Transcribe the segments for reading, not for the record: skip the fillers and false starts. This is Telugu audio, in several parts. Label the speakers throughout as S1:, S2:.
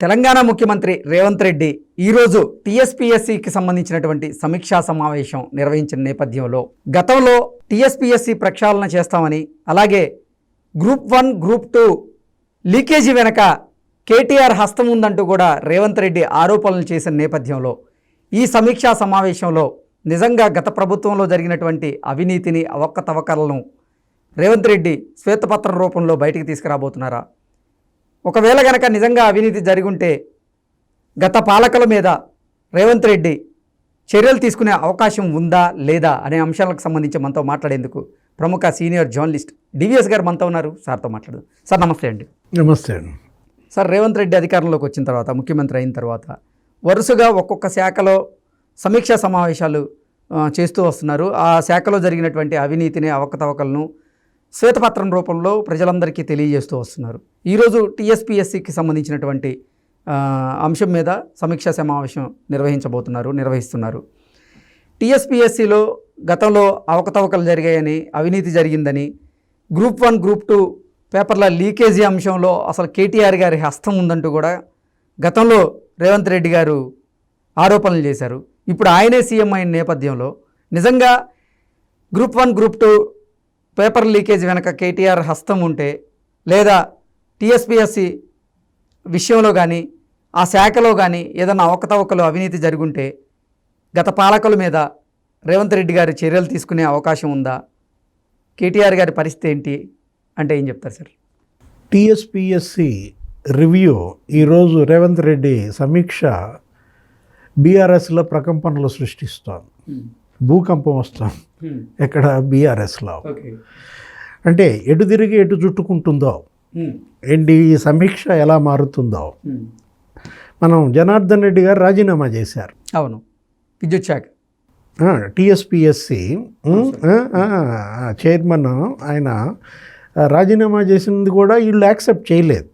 S1: తెలంగాణ ముఖ్యమంత్రి రేవంత్ రెడ్డి ఈరోజు టీఎస్పీఎస్సీకి సంబంధించినటువంటి సమీక్షా సమావేశం నిర్వహించిన నేపథ్యంలో గతంలో టీఎస్పీఎస్సీ ప్రక్షాళన చేస్తామని, అలాగే గ్రూప్ 1, గ్రూప్ 2 లీకేజీ వెనక కేటీఆర్ హస్తం ఉందంటూ కూడా రేవంత్ రెడ్డి ఆరోపణలు చేసిన నేపథ్యంలో ఈ సమీక్షా సమావేశంలో నిజంగా గత ప్రభుత్వంలో జరిగినటువంటి అవినీతిని, అవకతవకలను రేవంత్ రెడ్డి శ్వేతపత్రం రూపంలో బయటికి తీసుకురాబోతున్నారా? ఒకవేళ గనక నిజంగా అవినీతి జరిగుంటే గత పాలకుల మీద రేవంత్ రెడ్డి చర్యలు తీసుకునే అవకాశం ఉందా లేదా అనే అంశాలకు సంబంధించి మనతో మాట్లాడేందుకు ప్రముఖ సీనియర్ జర్నలిస్ట్ డివిఎస్ గారు మనతో ఉన్నారు. సార్తో మాట్లాడదు. సార్ నమస్తే అండి.
S2: నమస్తే అండి.
S1: సార్, రేవంత్ రెడ్డి అధికారంలోకి వచ్చిన తర్వాత, ముఖ్యమంత్రి అయిన తర్వాత వరుసగా ఒక్కొక్క శాఖలో సమీక్షా సమావేశాలు చేస్తూ వస్తున్నారు. ఆ శాఖలో జరిగినటువంటి అవినీతిని, అవకతవకలను శ్వేతపత్రం రూపంలో ప్రజలందరికీ తెలియజేస్తూ వస్తున్నారు. ఈరోజు టీఎస్పీఎస్సీకి సంబంధించినటువంటి అంశం మీద సమీక్షా సమావేశం నిర్వహిస్తున్నారు. టీఎస్పీఎస్సీలో గతంలో అవకతవకలు జరిగాయని, అవినీతి జరిగిందని, గ్రూప్ 1, గ్రూప్ 2 పేపర్ల లీకేజీ అంశంలో అసలు కేటీఆర్ గారి హస్తం ఉందంటూ కూడా గతంలో రేవంత్ రెడ్డి గారు ఆరోపణలు చేశారు. ఇప్పుడు ఆయనే సీఎం అయిన నేపథ్యంలో నిజంగా గ్రూప్ 1, గ్రూప్ 2 పేపర్ లీకేజ్ వెనక కేటీఆర్ హస్తం ఉంటే, లేదా టీఎస్పీఎస్సీ విషయంలో కానీ ఆ శాఖలో కానీ ఏదైనా అవకతవకలు, అవినీతి జరుగుంటే గత పాలకుల మీద రేవంత్ రెడ్డి గారి చర్యలు తీసుకునే అవకాశం ఉందా? కేటీఆర్ గారి పరిస్థితి ఏంటి అంటే ఏం చెప్తారు సార్?
S2: టీఎస్పీఎస్సీ రివ్యూ ఈరోజు రేవంత్ రెడ్డి సమీక్ష బీఆర్ఎస్లో ప్రకంపనలు సృష్టిస్తోంది. భూకంపం వస్తుంది ఎక్కడ బీఆర్ఎస్లో. అంటే ఎటు తిరిగి ఎటు చుట్టుకుంటుందో ఏంటి, ఈ సమీక్ష ఎలా మారుతుందో. మనం జనార్దన్ రెడ్డి గారు రాజీనామా చేశారు.
S1: అవును, విద్యుత్ శాఖ
S2: టీఎస్పీఎస్సీ చైర్మన్ ఆయన రాజీనామా చేసినది కూడా వీళ్ళు యాక్సెప్ట్ చేయలేదు.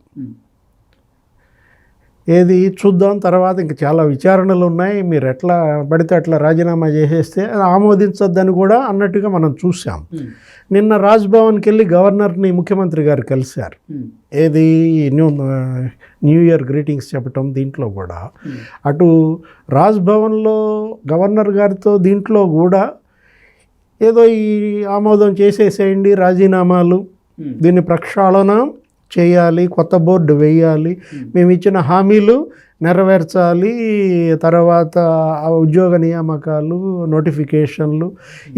S2: ఏది చూద్దాం, తర్వాత ఇంక చాలా విచారణలు ఉన్నాయి, మీరు ఎట్లా పడితే అట్లా రాజీనామా చేసేస్తే అది ఆమోదించొద్దని కూడా అన్నట్టుగా మనం చూసాం. నిన్న రాజ్భవన్కి వెళ్ళి గవర్నర్ని ముఖ్యమంత్రి గారు కలిశారు. ఏది న్యూ ఇయర్ గ్రీటింగ్స్ చెప్పటం, దీంట్లో కూడా అటు రాజ్భవన్లో గవర్నర్ గారితో దీంట్లో కూడా ఏదో ఈ ఆమోదం చేసేసేయండి, రాజీనామాలు, దీన్ని ప్రక్షాళన చేయాలి, కొత్త బోర్డు వేయాలి, మేము ఇచ్చిన హామీలు నెరవేర్చాలి, తర్వాత ఉద్యోగ నియామకాలు, నోటిఫికేషన్లు,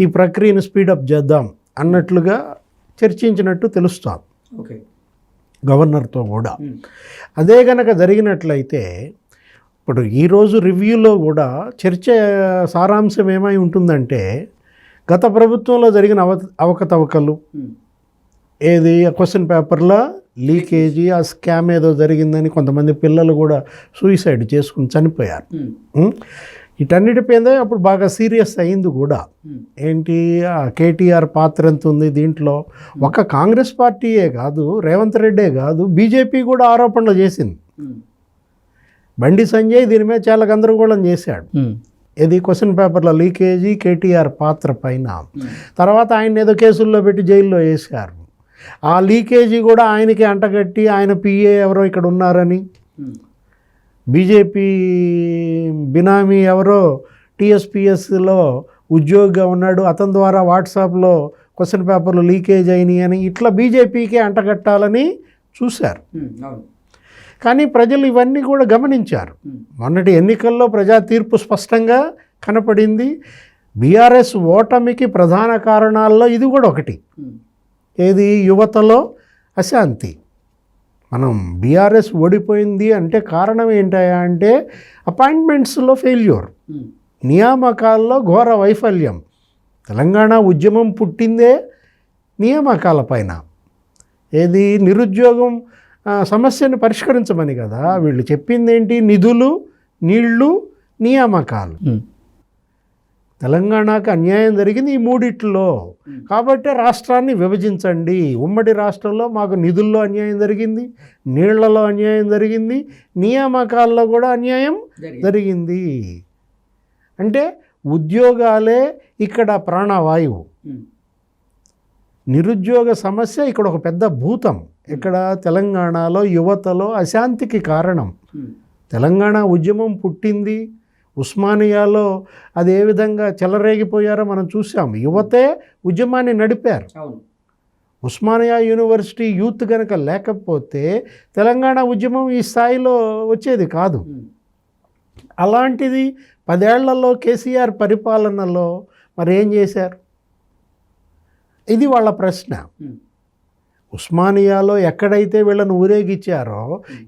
S2: ఈ ప్రక్రియను స్పీడప్ చేద్దాం అన్నట్లుగా చర్చించినట్టు తెలుస్తాం గవర్నర్తో కూడా. అదే కనుక జరిగినట్లయితే ఇప్పుడు ఈరోజు రివ్యూలో కూడా చర్చ సారాంశం ఏమై ఉంటుందంటే, గత ప్రభుత్వంలో జరిగిన అవకతవకలు, ఏది క్వశ్చన్ పేపర్లో లీకేజీ, ఆ స్కామ్ ఏదో జరిగిందని కొంతమంది పిల్లలు కూడా సూసైడ్ చేసుకుని చనిపోయారు. వీటన్నిటిపైన అప్పుడు బాగా సీరియస్ అయింది కూడా. ఏంటి, ఆ కేటీఆర్ పాత్ర ఎంత ఉంది దీంట్లో? ఒక కాంగ్రెస్ పార్టీయే కాదు, రేవంత్ రెడ్డే కాదు, బీజేపీ కూడా ఆరోపణలు చేసింది. బండి సంజయ్ దీని మీద చాలా గందరగోళం చేశాడు. ఇది క్వశ్చన్ పేపర్ల లీకేజీ, కేటీఆర్ పాత్ర పైన. తర్వాత ఆయన ఏదో కేసుల్లో పెట్టి జైల్లో వేశారు. ఆ లీకేజీ కూడా ఆయనకి అంటగట్టి, ఆయన పిఏ ఎవరో ఇక్కడ ఉన్నారని, బీజేపీ బినామీ ఎవరో టీఎస్పీఎస్లో ఉద్యోగిగా ఉన్నాడు, అతని ద్వారా వాట్సాప్లో క్వశ్చన్ పేపర్లు లీకేజ్ అయినాయి అని ఇట్లా బీజేపీకే అంటగట్టాలని చూశారు. కానీ ప్రజలు ఇవన్నీ కూడా గమనించారు. మొన్నటి ఎన్నికల్లో ప్రజా తీర్పు స్పష్టంగా కనపడింది. బీఆర్ఎస్ ఓటమికి ప్రధాన కారణాల్లో ఇది కూడా ఒకటి. ఏది, యువతలో అశాంతి. మనం బీఆర్ఎస్ ఓడిపోయింది అంటే కారణం ఏంటయా అంటే అపాయింట్మెంట్స్లో ఫెయిల్యూర్, నియామకాల్లో ఘోర వైఫల్యం. తెలంగాణ ఉద్యమం పుట్టిందే నియామకాల పైన. ఏది, నిరుద్యోగం సమస్యను పరిష్కరించమని కదా వీళ్ళు చెప్పింది. ఏంటి, నిధులు, నీళ్లు, నియామకాలు. తెలంగాణకు అన్యాయం జరిగింది ఈ మూడిట్లో. కాబట్టి రాష్ట్రాన్ని విభజించండి. ఉమ్మడి రాష్ట్రంలో మాకు నిధుల్లో అన్యాయం జరిగింది, నీళ్లలో అన్యాయం జరిగింది, నియామకాల్లో కూడా అన్యాయం జరిగింది. అంటే ఉద్యోగాలే ఇక్కడ ప్రాణవాయువు. నిరుద్యోగ సమస్య ఇక్కడ ఒక పెద్ద భూతం. ఇక్కడ తెలంగాణలో యువతలో అశాంతికి కారణం. తెలంగాణ ఉద్యమం పుట్టింది ఉస్మానియాలో, అది ఏ విధంగా చెలరేగిపోయారో మనం చూసాం. యువతే ఉద్యమాన్ని నడిపారు. ఉస్మానియా యూనివర్సిటీ యూత్ కనుక లేకపోతే తెలంగాణ ఉద్యమం ఈ స్థాయిలో వచ్చేది కాదు. అలాంటిది 10 ఏళ్లలో కేసీఆర్ పరిపాలనలో మరి ఏం చేశారు? ఇది వాళ్ళ ప్రశ్న. ఉస్మానియాలో ఎక్కడైతే వీళ్ళను ఊరేగిచ్చారో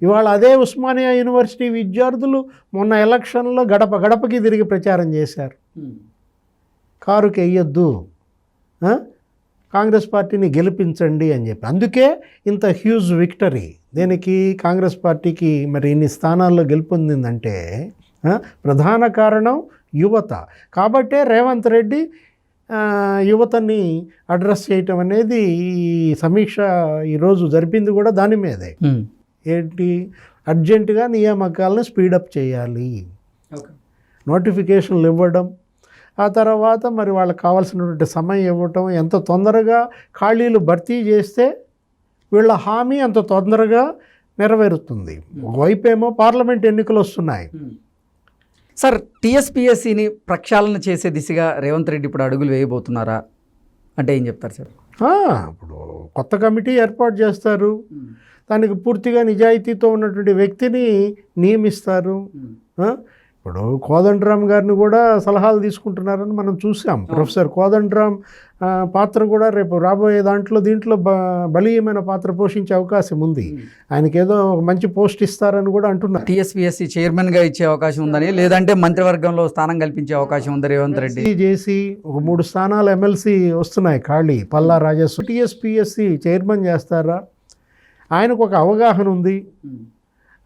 S2: ఇవాళ అదే ఉస్మానియా యూనివర్సిటీ విద్యార్థులు మొన్న ఎలక్షన్లో గడప గడపకి తిరిగి ప్రచారం చేశారు. కారుకి వెయ్యొద్దు, కాంగ్రెస్ పార్టీని గెలిపించండి అని చెప్పి. అందుకే ఇంత హ్యూజ్ విక్టరీ. దీనికి కాంగ్రెస్ పార్టీకి మరి ఇన్ని స్థానాల్లో గెలుపొందిందంటే ప్రధాన కారణం యువత. కాబట్టే రేవంత్ రెడ్డి యువతని అడ్రస్ చేయటం అనేది ఈ సమీక్ష ఈరోజు జరిపింది కూడా దాని మీదే. ఏంటి, అర్జెంటుగా నియామకాలను స్పీడప్ చేయాలి, నోటిఫికేషన్లు ఇవ్వడం, ఆ తర్వాత మరి వాళ్ళకి కావాల్సినటువంటి సమయం ఇవ్వటం, ఎంత తొందరగా ఖాళీలు భర్తీ చేస్తే వీళ్ళ హామీ అంత తొందరగా నెరవేరుతుంది. ఒకవైపేమో పార్లమెంట్ ఎన్నికలు వస్తున్నాయి.
S1: సార్, టీఎస్పీఎస్సీని ప్రక్షాళన చేసే దిశగా రేవంత్ రెడ్డి ఇప్పుడు అడుగులు వేయబోతున్నారా అంటే ఏం చెప్తారు సార్?
S2: ఇప్పుడు కొత్త కమిటీ ఏర్పాటు చేస్తారు, దానికి పూర్తిగా నిజాయితీతో ఉన్నటువంటి వ్యక్తిని నియమిస్తారు. ఇప్పుడు కోదండరామ్ గారిని కూడా సలహాలు తీసుకుంటున్నారని మనం చూసాం. ప్రొఫెసర్ కోదండరామ్ పాత్ర కూడా రేపు రాబోయే దీంట్లో బలీయమైన పాత్ర పోషించే అవకాశం ఉంది. ఆయనకి ఏదో ఒక మంచి పోస్ట్ ఇస్తారని కూడా అంటున్నారు.
S1: టీఎస్పీఎస్సీ చైర్మన్గా ఇచ్చే అవకాశం ఉందని, లేదంటే మంత్రివర్గంలో స్థానం కల్పించే అవకాశం ఉంది రేవంత్ రెడ్డి
S2: చేసి. ఒక 3 స్థానాలు ఎమ్మెల్సీ వస్తున్నాయి ఖాళీ. పల్లా రాజేశ్వర టీఎస్పీఎస్సీ చైర్మన్ చేస్తారా? ఆయనకు ఒక అవగాహన ఉంది.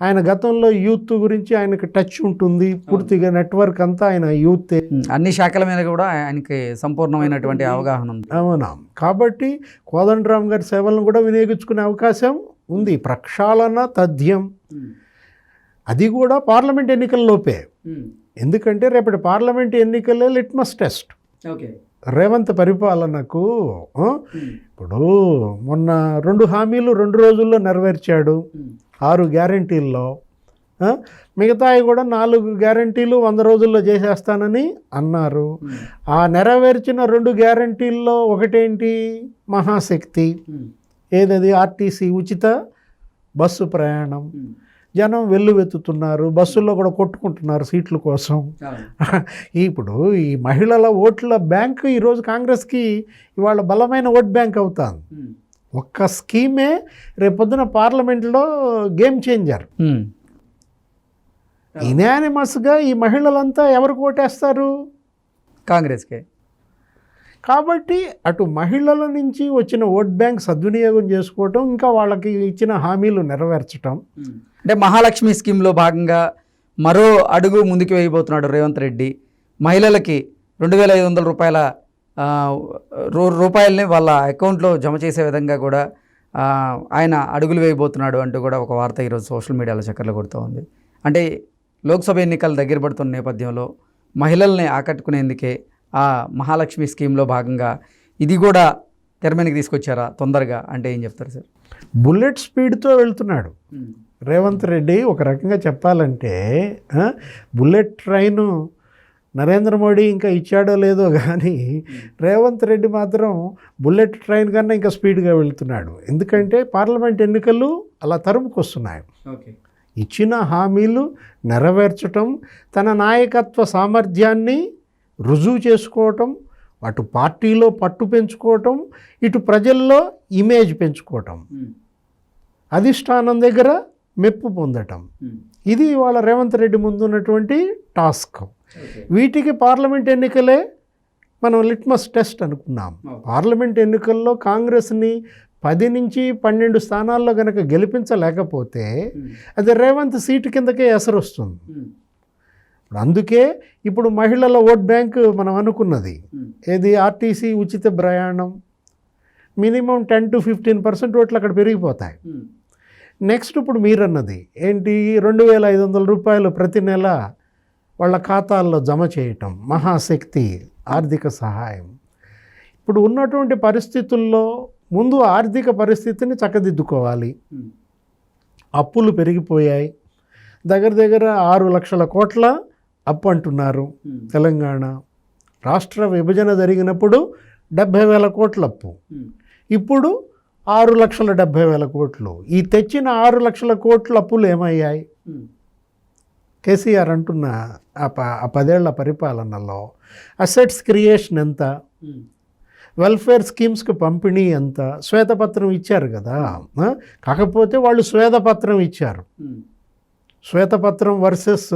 S2: ఆయన గతంలో యూత్ గురించి ఆయనకు టచ్ ఉంటుంది పూర్తిగా. నెట్వర్క్ అంతా ఆయన యూత్,
S1: అన్ని శాఖల మీద కూడా ఆయనకి సంపూర్ణమైనటువంటి అవగాహన ఉంది.
S2: అవునా, కాబట్టి కోదండరామ్ గారి సేవలను కూడా వినియోగించుకునే అవకాశం ఉంది. ప్రక్షాళన తథ్యం అది కూడా పార్లమెంట్ ఎన్నికల్లోపే. ఎందుకంటే రేపటి పార్లమెంట్ ఎన్నికలే లిట్మస్ టెస్ట్ రేవంత్ పరిపాలనకు. ఇప్పుడు మొన్న 2 హామీలు 2 రోజుల్లో నెరవేర్చాడు 6 గ్యారంటీల్లో. మిగతాయి కూడా 4 గ్యారంటీలు 100 రోజుల్లో చేసేస్తానని అన్నారు. ఆ నెరవేర్చిన 2 గ్యారంటీల్లో ఒకటేంటి, మహాశక్తి. ఏదది, ఆర్టీసీ ఉచిత బస్సు ప్రయాణం. జనం వెల్లువెత్తుతున్నారు, బస్సుల్లో కూడా కొట్టుకుంటున్నారు సీట్ల కోసం. ఇప్పుడు ఈ మహిళల ఓట్ల బ్యాంక్ ఈరోజు కాంగ్రెస్కి ఇవాళ బలమైన ఓట్ బ్యాంక్ అవుతాను. ఒక్క స్కీమే రేపొద్దున పార్లమెంట్లో గేమ్ చేంజర్. ఇనానిమస్గా ఈ మహిళలంతా ఎవరికి ఓటేస్తారు?
S1: కాంగ్రెస్కే.
S2: కాబట్టి అటు మహిళల నుంచి వచ్చిన ఓట్ బ్యాంక్ సద్వినియోగం చేసుకోవటం, ఇంకా వాళ్ళకి ఇచ్చిన హామీలు నెరవేర్చడం.
S1: అంటే మహాలక్ష్మి స్కీమ్లో భాగంగా మరో అడుగు ముందుకు వేయబోతున్నాడు రేవంత్ రెడ్డి. మహిళలకి 2,500 రూపాయలని వాళ్ళ అకౌంట్లో జమ చేసే విధంగా కూడా ఆయన అడుగులు వేయబోతున్నాడు అంటూ కూడా ఒక వార్త ఈరోజు సోషల్ మీడియాలో చక్కర్లు కొడుతూ ఉంది. అంటే లోక్సభ ఎన్నికలు దగ్గర పడుతున్న నేపథ్యంలో మహిళల్ని ఆకట్టుకునేందుకే ఆ మహాలక్ష్మి స్కీమ్లో భాగంగా ఇది కూడా తెర మీదకి తీసుకొచ్చారా తొందరగా అంటే ఏం చెప్తారు సార్?
S2: బుల్లెట్ స్పీడ్తో వెళ్తున్నాడు రేవంత్ రెడ్డి. ఒక రకంగా చెప్పాలంటే బుల్లెట్ ట్రైను నరేంద్ర మోడీ ఇంకా ఇచ్చాడో లేదో కానీ రేవంత్ రెడ్డి మాత్రం బుల్లెట్ ట్రైన్ కన్నా ఇంకా స్పీడ్గా వెళ్తున్నాడు. ఎందుకంటే పార్లమెంట్ ఎన్నికలు అలా తరుముకొస్తున్నాయి. ఇచ్చిన హామీలు నెరవేర్చటం, తన నాయకత్వ సామర్థ్యాన్ని రుజువు చేసుకోవటం, అటు పార్టీలో పట్టు పెంచుకోవటం, ఇటు ప్రజల్లో ఇమేజ్ పెంచుకోవటం, అధిష్టానం దగ్గర మెప్పు పొందటం. ఇది వాళ్ళ రేవంత్ రెడ్డి ముందున్నటువంటి టాస్క్. వీటికి పార్లమెంట్ ఎన్నికలే మనం లిట్మస్ టెస్ట్ అనుకున్నాం. పార్లమెంట్ ఎన్నికల్లో కాంగ్రెస్ని 10 నుంచి 12 స్థానాల్లో కనుక గెలిపించలేకపోతే అది రేవంత్ సీటు కిందకే ఎసరు వస్తుంది. అందుకే ఇప్పుడు మహిళల ఓట్ బ్యాంక్ మనం అనుకున్నది ఏది, ఆర్టీసీ ఉచిత ప్రయాణం, మినిమం 10 to 15% ఓట్లు అక్కడ పెరిగిపోతాయి. నెక్స్ట్ ఇప్పుడు మీరన్నది ఏంటి, 2,500 రూపాయలు ప్రతి నెల వాళ్ళ ఖాతాల్లో జమ చేయటం, మహాశక్తి ఆర్థిక సహాయం. ఇప్పుడు ఉన్నటువంటి పరిస్థితుల్లో ముందు ఆర్థిక పరిస్థితిని చక్కదిద్దుకోవాలి. అప్పులు పెరిగిపోయాయి. దగ్గర దగ్గర 6 లక్షల కోట్ల అప్పు అంటున్నారు తెలంగాణ. రాష్ట్ర విభజన జరిగినప్పుడు 70,000 కోట్ల అప్పు, ఇప్పుడు 6,70,000 కోట్లు. ఈ తెచ్చిన 6 లక్షల కోట్ల అప్పులు ఏమయ్యాయి? కేసీఆర్ అంటున్న ఆ 10 ఏళ్ల పరిపాలనలో అసెట్స్ క్రియేషన్ ఎంత, వెల్ఫేర్ స్కీమ్స్కి పంపిణీ ఎంత, శ్వేతపత్రం ఇచ్చారు కదా. కాకపోతే వాళ్ళు శ్వేతపత్రం ఇచ్చారు. శ్వేతపత్రం వర్సెస్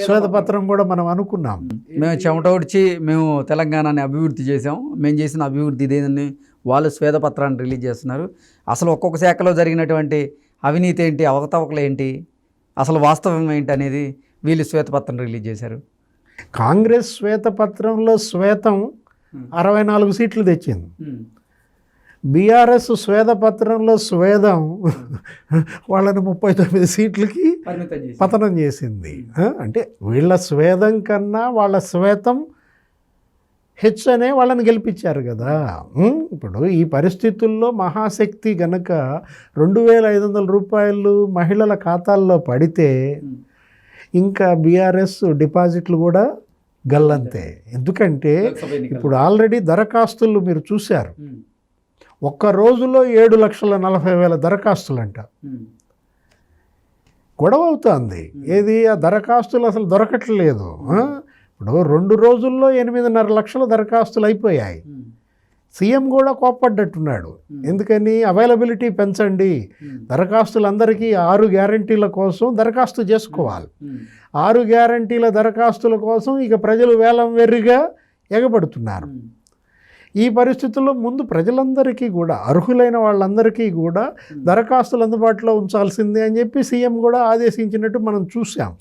S2: శ్వేతపత్రం కూడా మనం అనుకున్నాం.
S1: మేము చెమట ఉడిచి మేము తెలంగాణని అభివృద్ధి చేసాం, మేము చేసిన అభివృద్ధి ఇదేనని వాళ్ళు శ్వేతపత్రాన్ని రిలీజ్ చేస్తున్నారు. అసలు ఒక్కొక్క శాఖలో జరిగినటువంటి అవినీతి ఏంటి, అవకతవకలు ఏంటి, అసలు వాస్తవం ఏంటి అనేది వీళ్ళు శ్వేతపత్రం రిలీజ్ చేశారు.
S2: కాంగ్రెస్ శ్వేతపత్రంలో శ్వేతం 64 సీట్లు తెచ్చింది. బీఆర్ఎస్ శ్వేతపత్రంలో స్వేదం వాళ్ళని 39 సీట్లకి పతనం చేసింది. అంటే వీళ్ళ స్వేదం కన్నా వాళ్ళ శ్వేతం హెచ్చనే వాళ్ళని గెలిపించారు కదా. ఇప్పుడు ఈ పరిస్థితుల్లో మహాశక్తి గనక 2,500 రూపాయలు మహిళల ఖాతాల్లో పడితే ఇంకా బీఆర్ఎస్ డిపాజిట్లు కూడా గల్లంతే. ఎందుకంటే ఇప్పుడు ఆల్రెడీ దరఖాస్తులు మీరు చూశారు, ఒక్క రోజులో 7,40,000 దరఖాస్తులంట. గొడవ అవుతుంది. ఏది ఆ దరఖాస్తులు అసలు దొరకట్లేదు. ఇప్పుడు 2 రోజుల్లో 8.5 లక్షల దరఖాస్తులు అయిపోయాయి. సీఎం కూడా కోప్పడ్డట్టున్నాడు. ఎందుకని? అవైలబిలిటీ పెంచండి, దరఖాస్తులు అందరికీ 6 గ్యారంటీల కోసం దరఖాస్తు చేసుకోవాలి. 6 గ్యారంటీల దరఖాస్తుల కోసం ఇక ప్రజలు వేలం వెర్రిగా ఎగబడుతున్నారు. ఈ పరిస్థితుల్లో ముందు ప్రజలందరికీ కూడా, అర్హులైన వాళ్ళందరికీ కూడా దరఖాస్తులు అందుబాటులో ఉంచాల్సిందే అని చెప్పి సీఎం కూడా ఆదేశించినట్టు మనం చూసాం.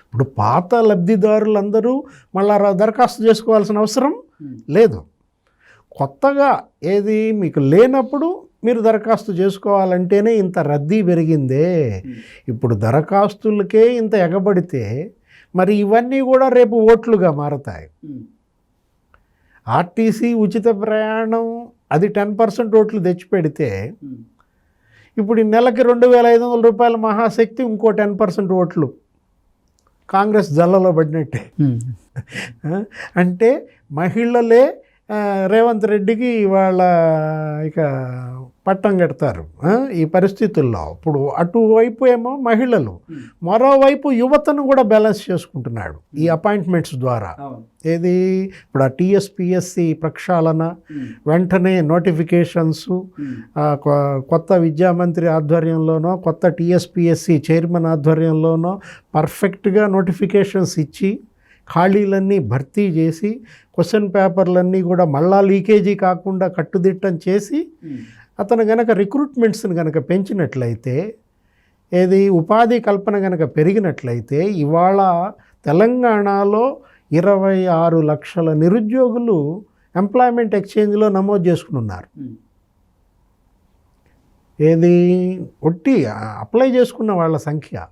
S2: ఇప్పుడు పాత లబ్ధిదారులందరూ మళ్ళా దరఖాస్తు చేసుకోవాల్సిన అవసరం లేదు. కొత్తగా ఏది మీకు లేనప్పుడు మీరు దరఖాస్తు చేసుకోవాలంటేనే ఇంత రద్దీ పెరిగిందే. ఇప్పుడు దరఖాస్తులకే ఇంత ఎగబడితే మరి ఇవన్నీ కూడా రేపు ఓట్లుగా మారతాయి. ఆర్టీసీ ఉచిత ప్రయాణం అది 10% ఓట్లు తెచ్చిపెడితే ఇప్పుడు ఈ నెలకి 2,500 రూపాయల మహాశక్తి ఇంకో 10% ఓట్లు కాంగ్రెస్ జల్లలో పడినట్టే. అంటే మహిళలే రేవంత్ రెడ్డికి వాళ్ళ ఇక పట్టం కడతారు ఈ పరిస్థితుల్లో. ఇప్పుడు అటువైపు ఏమో మహిళలు, మరోవైపు యువతను కూడా బ్యాలెన్స్ చేసుకుంటున్నాడు ఈ అపాయింట్మెంట్స్ ద్వారా. ఏది ఇప్పుడు ఆ టీఎస్పీఎస్సి ప్రక్షాళన, వెంటనే నోటిఫికేషన్స్, కొత్త విద్యామంత్రి ఆధ్వర్యంలోనో కొత్త టీఎస్పీఎస్సి చైర్మన్ ఆధ్వర్యంలోనో పర్ఫెక్ట్గా నోటిఫికేషన్స్ ఇచ్చి ఖాళీలన్నీ భర్తీ చేసి క్వశ్చన్ పేపర్లన్నీ కూడా మళ్ళా లీకేజీ కాకుండా కట్టుదిట్టం చేసి అతను గనక రిక్రూట్మెంట్స్ని గనక పెంచినట్లయితే, ఏది ఉపాధి కల్పన గనక పెరిగినట్లయితే ఇవాళ తెలంగాణలో 26 లక్షల నిరుద్యోగులు ఎంప్లాయ్మెంట్ ఎక్స్చేంజ్లో నమోదు చేసుకుని ఉన్నారు. ఏది ఒట్టి అప్లై చేసుకున్న వాళ్ళ సంఖ్య,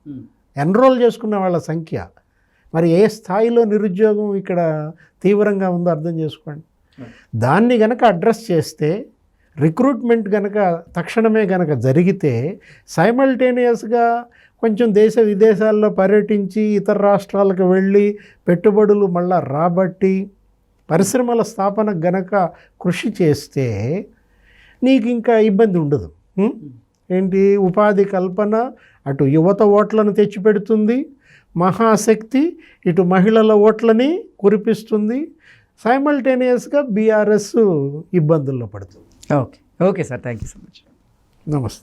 S2: ఎన్రోల్ చేసుకున్న వాళ్ళ సంఖ్య, మరి ఏ స్థాయిలో నిరుద్యోగం ఇక్కడ తీవ్రంగా ఉందో అర్థం చేసుకోండి. దాన్ని గనక అడ్రస్ చేస్తే, రిక్రూట్మెంట్ గనక తక్షణమే గనక జరిగితే, సైమల్టేనియస్గా కొంచెం దేశ విదేశాల్లో పర్యటించి ఇతర రాష్ట్రాలకు వెళ్ళి పెట్టుబడులు మళ్ళా రాబట్టి పరిశ్రమల స్థాపనకు గనక కృషి చేస్తే నీకు ఇంకా ఇబ్బంది ఉండదు. ఏంటి? ఉపాధి కల్పన అటు యువత ఓట్లను తెచ్చిపెడుతుంది, మహాశక్తి ఇటు మహిళల ఓట్లని కురిపిస్తుంది, సైమల్టేనియస్గా బీఆర్ఎస్ ఇబ్బందుల్లో పడుతుంది.
S1: Okay sir, thank you so much.
S2: నమస్తే.